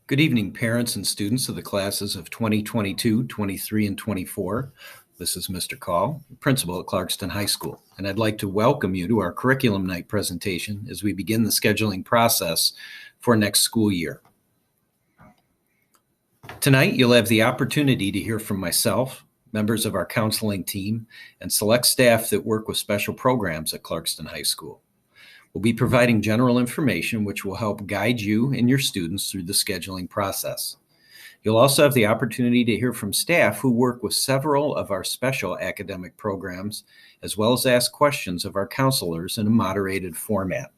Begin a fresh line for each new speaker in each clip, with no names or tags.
Good evening, parents and students of the classes of 2022, 23, and 24. This is Mr. Call, principal at Clarkston High School, and I'd like to welcome you to our curriculum night presentation as we begin the scheduling process for next school year. Tonight, you'll have the opportunity to hear from myself, members of our counseling team, and select staff that work with special programs at Clarkston High School. We'll be providing general information which will help guide you and your students through the scheduling process. You'll also have the opportunity to hear from staff who work with several of our special academic programs, as well as ask questions of our counselors in a moderated format.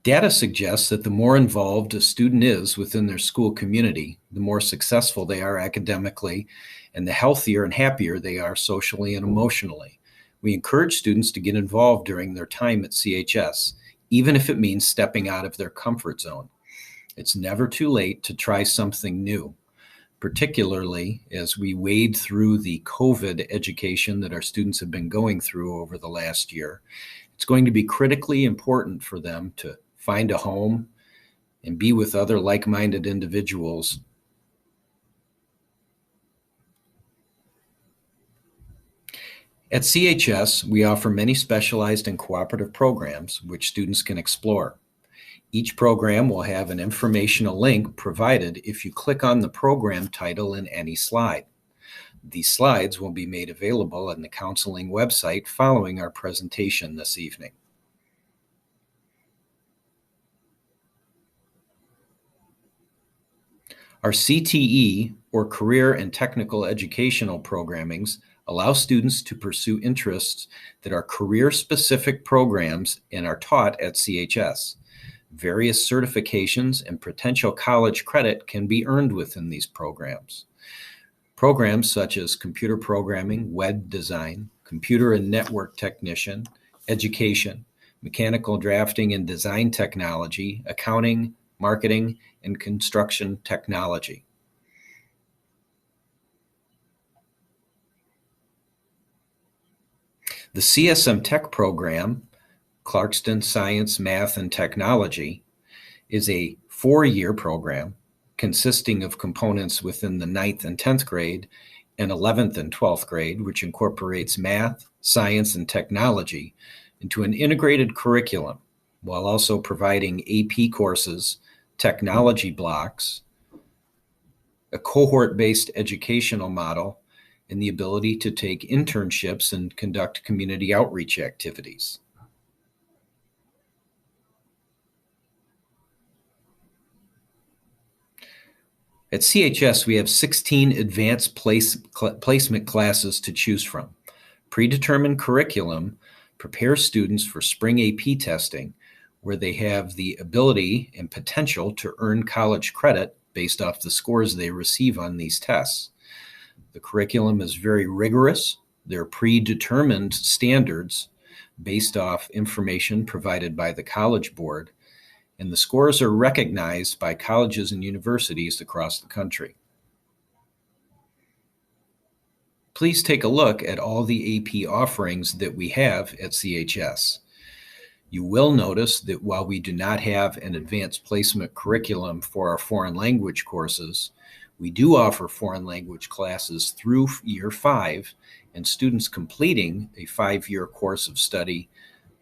Data suggests that the more involved a student is within their school community, the more successful they are academically, and the healthier and happier they are socially and emotionally. We encourage students to get involved during their time at CHS, even if it means stepping out of their comfort zone. It's never too late to try something new, particularly as we wade through the COVID education that our students have been going through over the last year. It's going to be critically important for them to find a home and be with other like-minded individuals. At CHS, we offer many specialized and cooperative programs which students can explore. Each program will have an informational link provided if you click on the program title in any slide. These slides will be made available on the counseling website following our presentation this evening. Our CTE, or Career and Technical Educational Programmings, allow students to pursue interests that are career-specific programs and are taught at CHS. Various certifications and potential college credit can be earned within these programs. Programs such as computer programming, web design, computer and network technician, education, mechanical drafting and design technology, accounting, marketing, and construction technology. The CSM Tech program, Clarkston Science, Math, and Technology, is a 4-year program consisting of components within the 9th and 10th grade and 11th and 12th grade, which incorporates math, science, and technology into an integrated curriculum, while also providing AP courses, technology blocks, a cohort-based educational model, and the ability to take internships and conduct community outreach activities. At CHS, we have 16 advanced placement classes to choose from. Predetermined curriculum prepares students for spring AP testing, where they have the ability and potential to earn college credit based off the scores they receive on these tests. The curriculum is very rigorous. There are predetermined standards based off information provided by the College Board, and the scores are recognized by colleges and universities across the country. Please take a look at all the AP offerings that we have at CHS. You will notice that while we do not have an advanced placement curriculum for our foreign language courses, we do offer foreign language classes through year 5, and students completing a 5-year course of study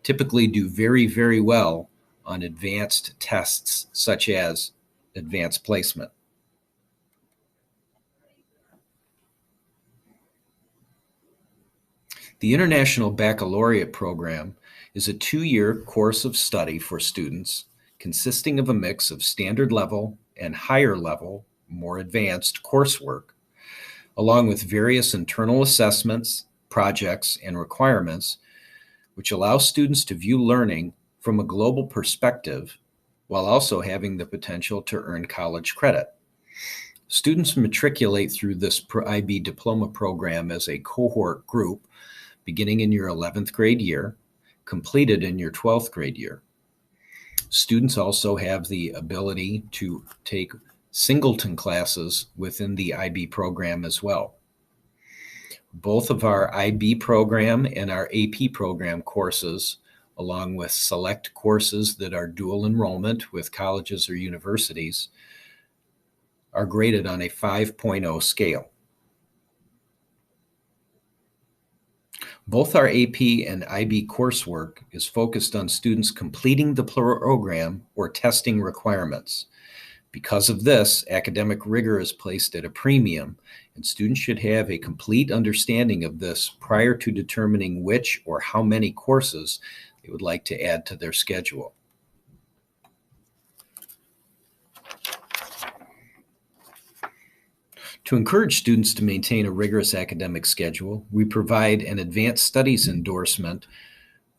typically do very, very well on advanced tests such as advanced placement. The International Baccalaureate program is a 2-year course of study for students consisting of a mix of standard level and higher level, more advanced coursework, along with various internal assessments, projects, and requirements, which allow students to view learning from a global perspective while also having the potential to earn college credit. Students matriculate through this IB diploma program as a cohort group beginning in your 11th grade year, completed in your 12th grade year. Students also have the ability to take singleton classes within the IB program as well. Both of our IB program and our AP program courses along with select courses that are dual enrollment with colleges or universities, are graded on a 5.0 scale. Both our AP and IB coursework is focused on students completing the program or testing requirements. Because of this, academic rigor is placed at a premium, and students should have a complete understanding of this prior to determining which or how many courses they would like to add to their schedule. To encourage students to maintain a rigorous academic schedule, we provide an advanced studies endorsement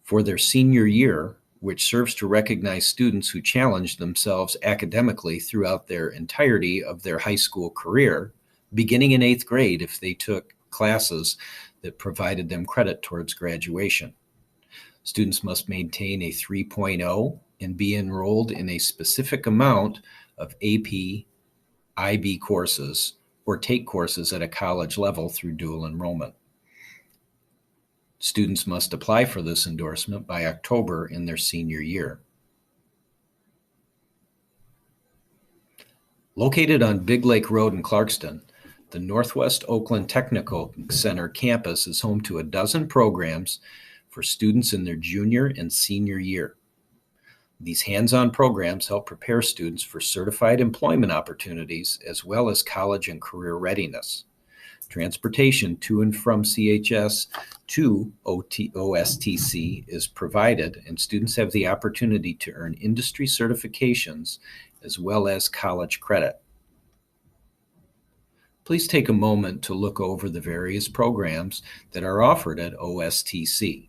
for their senior year, which serves to recognize students who challenge themselves academically throughout their entirety of their high school career, beginning in 8th grade if they took classes that provided them credit towards graduation. Students must maintain a 3.0 and be enrolled in a specific amount of AP, IB courses, or take courses at a college level through dual enrollment. Students must apply for this endorsement by October in their senior year. Located on Big Lake Road in Clarkston, the Northwest Oakland Technical Center campus is home to a dozen programs for students in their junior and senior year. These hands-on programs help prepare students for certified employment opportunities as well as college and career readiness. Transportation to and from CHS to OSTC is provided, and students have the opportunity to earn industry certifications as well as college credit. Please take a moment to look over the various programs that are offered at OSTC.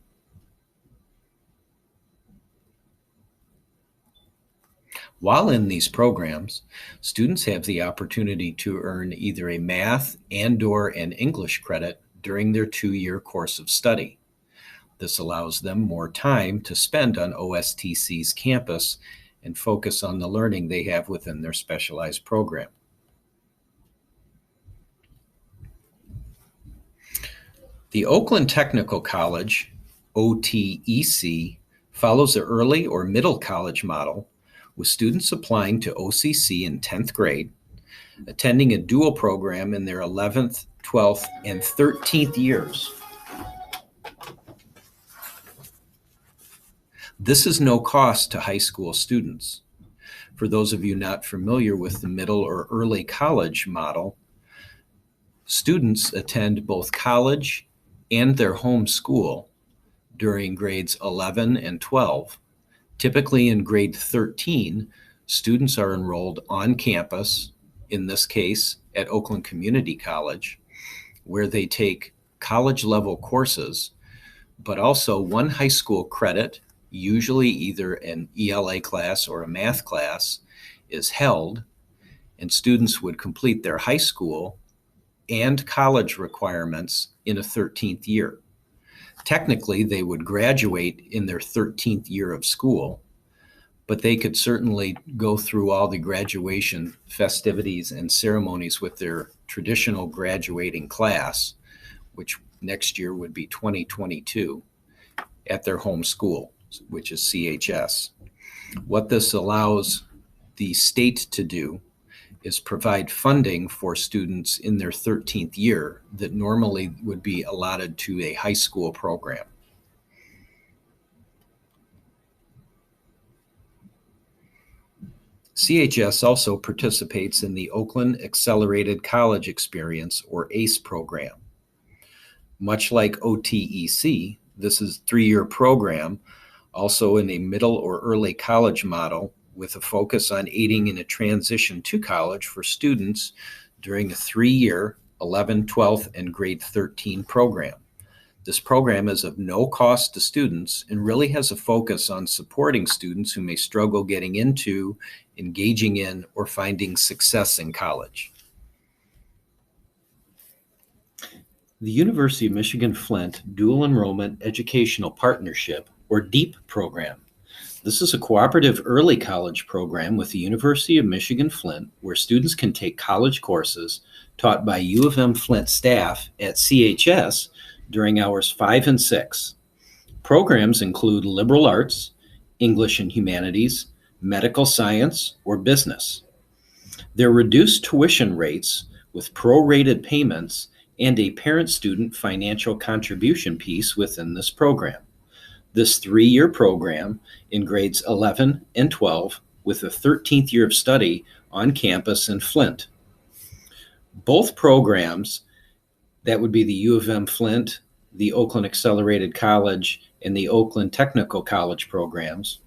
While in these programs, students have the opportunity to earn either a math and/or an English credit during their 2-year course of study. This allows them more time to spend on OSTC's campus and focus on the learning they have within their specialized program. The Oakland Technical College, OTEC, follows the early or middle college model, with students applying to OCC in 10th grade, attending a dual program in their 11th, 12th, and 13th years. This is no cost to high school students. For those of you not familiar with the middle or early college model, students attend both college and their home school during grades 11 and 12. Typically in grade 13, students are enrolled on campus, in this case at Oakland Community College, where they take college-level courses, but also one high school credit, usually either an ELA class or a math class, is held, and students would complete their high school and college requirements in a 13th year. Technically, they would graduate in their 13th year of school, but they could certainly go through all the graduation festivities and ceremonies with their traditional graduating class, which next year would be 2022, at their home school, which is CHS. What this allows the state to do is provide funding for students in their 13th year that normally would be allotted to a high school program. CHS also participates in the Oakland Accelerated College Experience, or ACE program. Much like OTEC, this is a 3-year program, also in a middle or early college model, with a focus on aiding in a transition to college for students during a 3-year 11, 12th, and grade 13 program. This program is of no cost to students and really has a focus on supporting students who may struggle getting into, engaging in, or finding success in college. The University of Michigan-Flint Dual Enrollment Educational Partnership, or DEEP program. This is a cooperative early college program with the University of Michigan-Flint where students can take college courses taught by U of M Flint staff at CHS during hours 5 and 6. Programs include liberal arts, English and humanities, medical science, or business. There are reduced tuition rates with prorated payments and a parent-student financial contribution piece within this program. This 3-year program in grades 11 and 12 with a 13th year of study on campus in Flint. Both programs, that would be the U of M Flint, the Oakland Accelerated College, and the Oakland Technical College programs,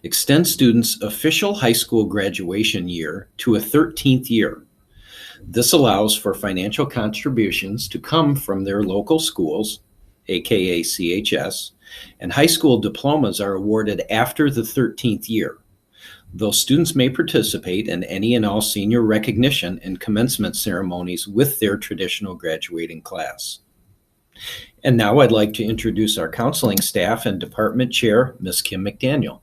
extend students' official high school graduation year to a 13th year. This allows for financial contributions to come from their local schools, aka CHS, and high school diplomas are awarded after the 13th year. Those students may participate in any and all senior recognition and commencement ceremonies with their traditional graduating class. And now I'd like to introduce our counseling staff and department chair, Ms. Kim McDaniel.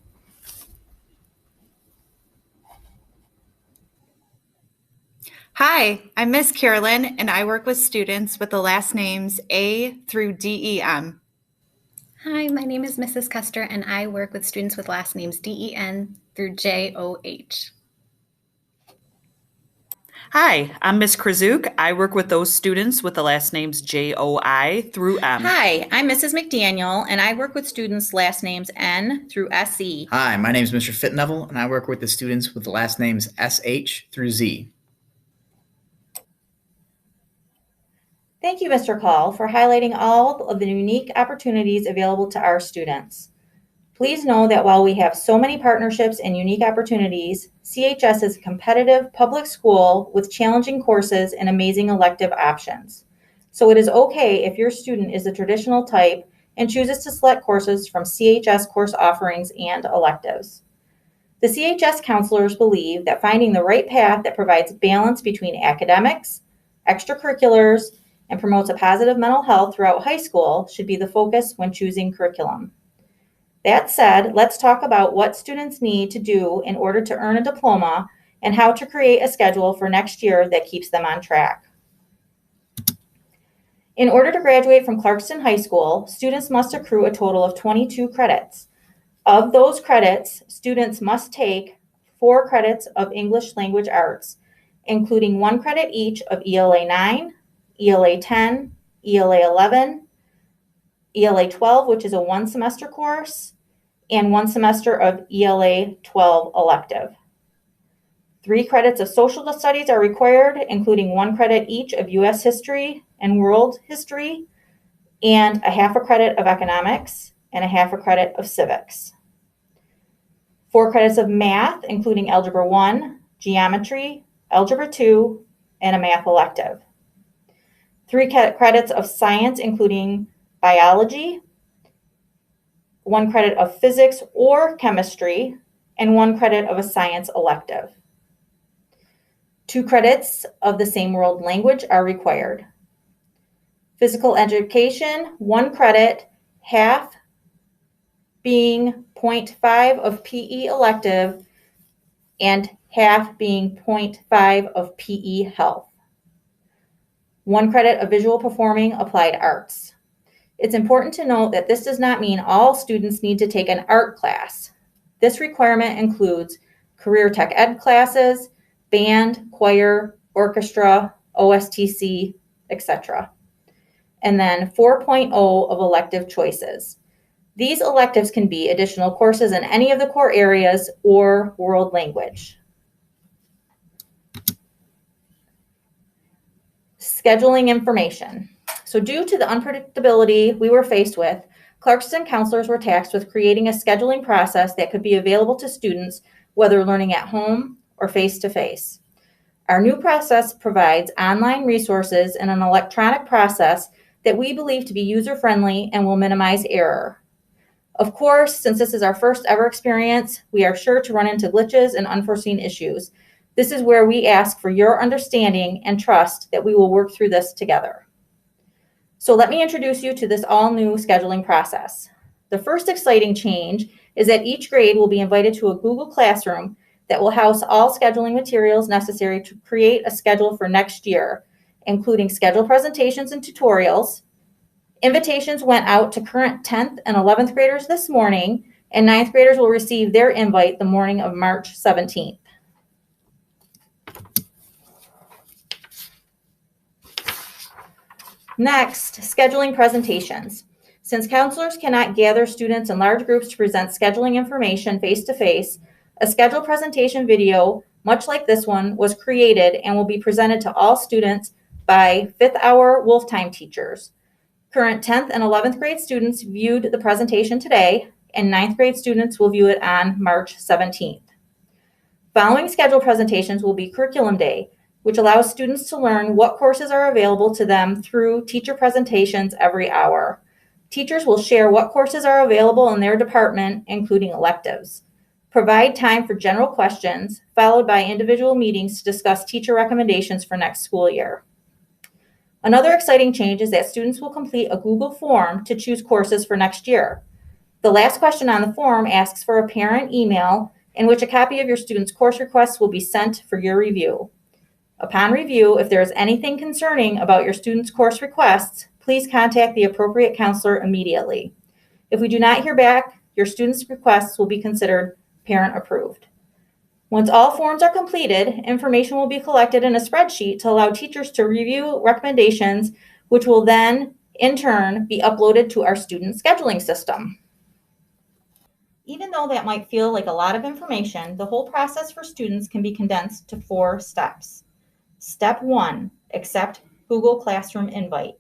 Hi, I'm Ms. Carolyn, and I work with students with the last names A through DEM.
Hi, my name is Mrs. Custer, and I work with students with last names DEN through JOH.
Hi, I'm Ms. Krasuk. I work with those students with the last names JOI through M.
Hi, I'm Mrs. McDaniel, and I work with students last names N through SE.
Hi, my name is Mr. Fitnevel, and I work with the students with the last names SH through Z.
Thank you, Mr. Call, for highlighting all of the unique opportunities available to our students. Please know that while we have so many partnerships and unique opportunities, CHS is a competitive public school with challenging courses and amazing elective options. So it is okay if your student is the traditional type and chooses to select courses from CHS course offerings and electives. The CHS counselors believe that finding the right path that provides balance between academics, extracurriculars, and promotes a positive mental health throughout high school should be the focus when choosing curriculum. That said, let's talk about what students need to do in order to earn a diploma and how to create a schedule for next year that keeps them on track. In order to graduate from Clarkston High School, students must accrue a total of 22 credits. Of those credits, students must take 4 credits of English Language Arts, including 1 credit each of ELA 9, ELA 10, ELA 11, ELA 12, which is a 1-semester course, and 1 semester of ELA 12 elective. 3 credits of social studies are required, including 1 credit each of U.S. history and world history, and a half a credit of economics, and a half a credit of civics. 4 credits of math, including Algebra 1, Geometry, Algebra 2, and a math elective. 3 credits of science, including biology, 1 credit of physics or chemistry, and 1 credit of a science elective. 2 credits of the same world language are required. Physical education, 1 credit, half being 0.5 of PE elective and half being 0.5 of PE health. 1 credit of visual performing applied arts. It's important to note that this does not mean all students need to take an art class. This requirement includes career tech ed classes, band, choir, orchestra, OSTC, etc. And then 4.0 of elective choices. These electives can be additional courses in any of the core areas or world language. Scheduling information. So due to the unpredictability we were faced with, Clarkston counselors were tasked with creating a scheduling process that could be available to students, whether learning at home or face-to-face. Our new process provides online resources and an electronic process that we believe to be user-friendly and will minimize error. Of course, since this is our first ever experience, we are sure to run into glitches and unforeseen issues. This is where we ask for your understanding and trust that we will work through this together. So let me introduce you to this all-new scheduling process. The first exciting change is that each grade will be invited to a Google Classroom that will house all scheduling materials necessary to create a schedule for next year, including schedule presentations and tutorials, Invitations went out to current 10th and 11th graders this morning, and 9th graders will receive their invite the morning of March 17th. Next, scheduling presentations. Since counselors cannot gather students in large groups to present scheduling information face-to-face, a scheduled presentation video, much like this one, was created and will be presented to all students by 5th hour Wolf Time teachers. Current 10th and 11th grade students viewed the presentation today, and 9th grade students will view it on March 17th. Following scheduled presentations will be Curriculum Day, which allows students to learn what courses are available to them through teacher presentations every hour. Teachers will share what courses are available in their department, including electives. Provide time for general questions, followed by individual meetings to discuss teacher recommendations for next school year. Another exciting change is that students will complete a Google form to choose courses for next year. The last question on the form asks for a parent email in which a copy of your student's course requests will be sent for your review. Upon review, if there is anything concerning about your student's course requests, please contact the appropriate counselor immediately. If we do not hear back, your student's requests will be considered parent approved. Once all forms are completed, information will be collected in a spreadsheet to allow teachers to review recommendations, which will then, in turn, be uploaded to our student scheduling system. Even though that might feel like a lot of information, the whole process for students can be condensed to 4 steps. Step 1, accept Google Classroom invite.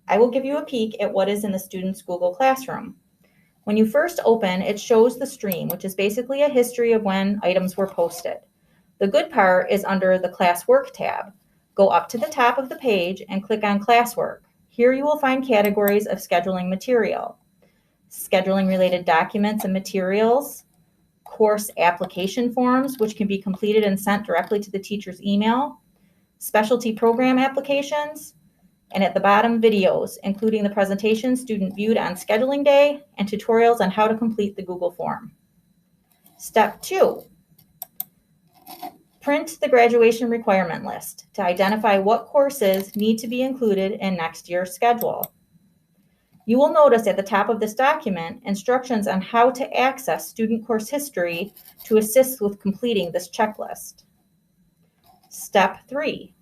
I will give you a peek at what is in the student's Google Classroom. When you first open, it shows the stream, which is basically a history of when items were posted. The good part is under the Classwork tab. Go up to the top of the page and click on Classwork. Here you will find categories of scheduling material, scheduling related documents and materials, course application forms, which can be completed and sent directly to the teacher's email, specialty program applications, and at the bottom, videos, including the presentation student viewed on scheduling day and tutorials on how to complete the Google form. Step 2, print the graduation requirement list to identify what courses need to be included in next year's schedule. You will notice at the top of this document instructions on how to access student course history to assist with completing this checklist. Step 3,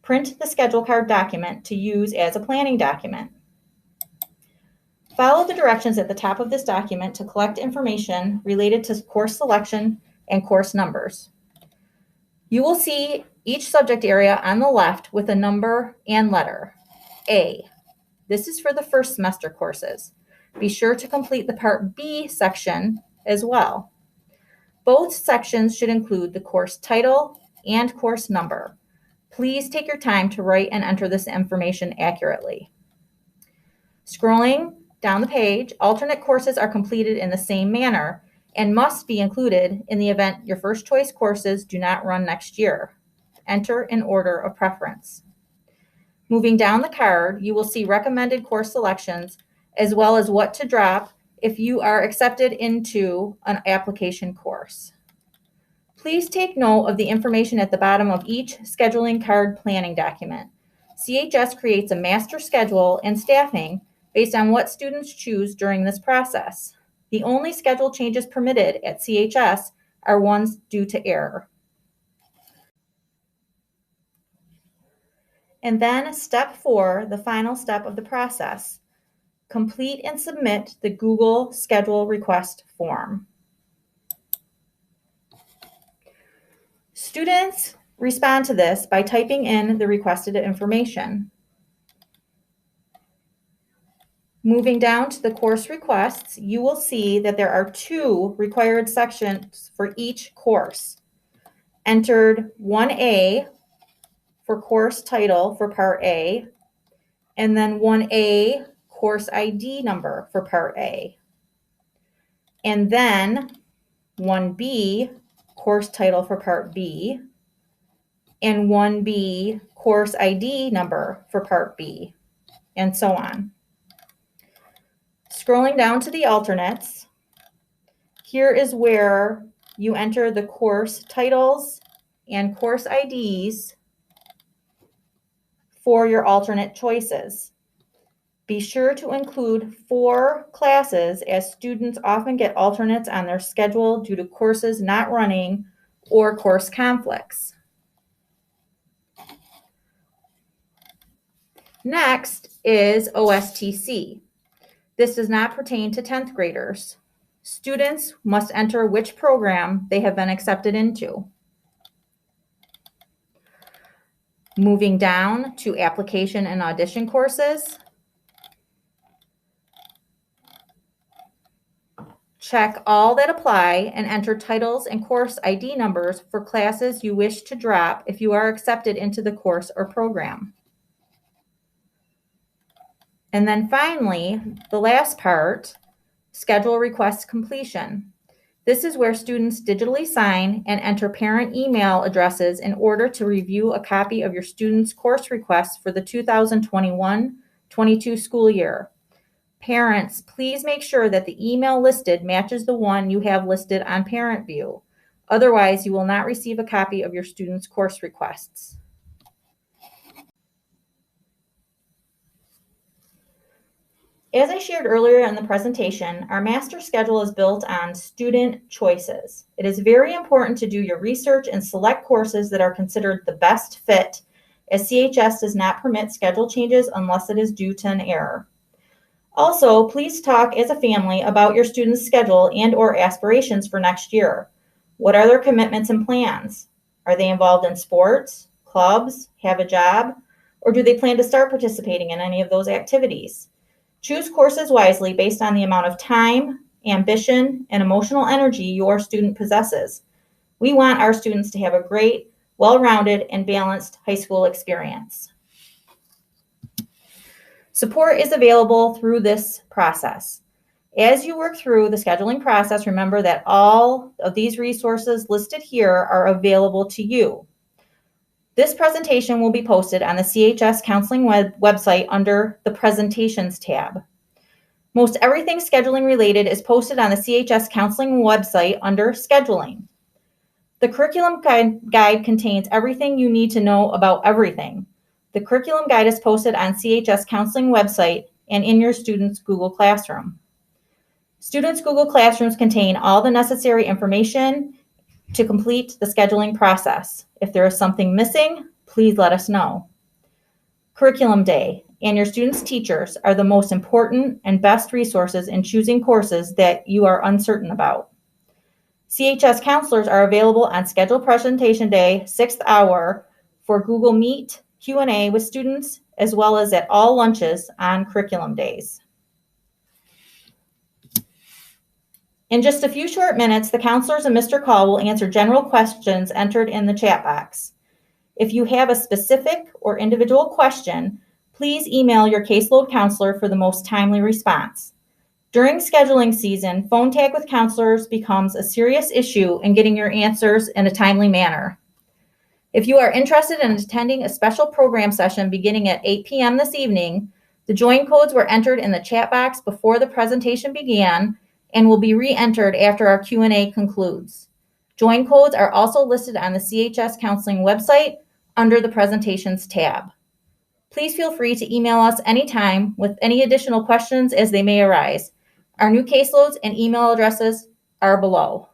print the schedule card document to use as a planning document. Follow the directions at the top of this document to collect information related to course selection and course numbers. You will see each subject area on the left with a number and letter. A. This is for the first semester courses. Be sure to complete the Part B section as well. Both sections should include the course title and course number. Please take your time to write and enter this information accurately. Scrolling down the page, alternate courses are completed in the same manner and must be included in the event your first choice courses do not run next year. Enter in order of preference. Moving down the card, you will see recommended course selections as well as what to drop if you are accepted into an application course. Please take note of the information at the bottom of each scheduling card planning document. CHS creates a master schedule and staffing based on what students choose during this process. The only schedule changes permitted at CHS are ones due to error. And then step 4, the final step of the process. Complete and submit the Google Schedule Request form. Students respond to this by typing in the requested information. Moving down to the course requests, you will see that there are 2 required sections for each course. Entered 1A for course title for Part A, and then 1A course ID number for Part A. And then 1B course title for Part B, and 1B course ID number for Part B, and so on. Scrolling down to the alternates, here is where you enter the course titles and course IDs for your alternate choices. Be sure to include 4 classes, as students often get alternates on their schedule due to courses not running or course conflicts. Next is OSTC. This does not pertain to 10th graders. Students must enter which program they have been accepted into. Moving down to application and audition courses. Check all that apply and enter titles and course ID numbers for classes you wish to drop if you are accepted into the course or program. And then finally, the last part, schedule request completion. This is where students digitally sign and enter parent email addresses in order to review a copy of your student's course requests for the 2021-22 school year. Parents, please make sure that the email listed matches the one you have listed on Parent View. Otherwise, you will not receive a copy of your student's course requests. As I shared earlier in the presentation, our master schedule is built on student choices. It is very important to do your research and select courses that are considered the best fit, as CHS does not permit schedule changes unless it is due to an error. Also, please talk as a family about your students' schedule and/or aspirations for next year. What are their commitments and plans? Are they involved in sports, clubs, have a job, or do they plan to start participating in any of those activities? Choose courses wisely based on the amount of time, ambition, and emotional energy your student possesses. We want our students to have a great, well-rounded, and balanced high school experience. Support is available through this process. As you work through the scheduling process, remember that all of these resources listed here are available to you. This presentation will be posted on the CHS Counseling website under the Presentations tab. Most everything scheduling related is posted on the CHS Counseling website under Scheduling. The curriculum guide contains everything you need to know about everything. The curriculum guide is posted on CHS Counseling website and in your students' Google Classroom. Students' Google Classrooms contain all the necessary information to complete the scheduling process. If there is something missing, please let us know. Curriculum Day and your students' teachers are the most important and best resources in choosing courses that you are uncertain about. CHS counselors are available on scheduled presentation day, 6th hour, for Google Meet, Q&A with students, as well as at all lunches on curriculum days. In just a few short minutes, the counselors and Mr. Call will answer general questions entered in the chat box. If you have a specific or individual question, please email your caseload counselor for the most timely response. During scheduling season, phone tag with counselors becomes a serious issue in getting your answers in a timely manner. If you are interested in attending a special program session beginning at 8 p.m. this evening, the join codes were entered in the chat box before the presentation began and will be re-entered after our Q&A concludes. Join codes are also listed on the CHS Counseling website under the Presentations tab. Please feel free to email us anytime with any additional questions as they may arise. Our new caseloads and email addresses are below.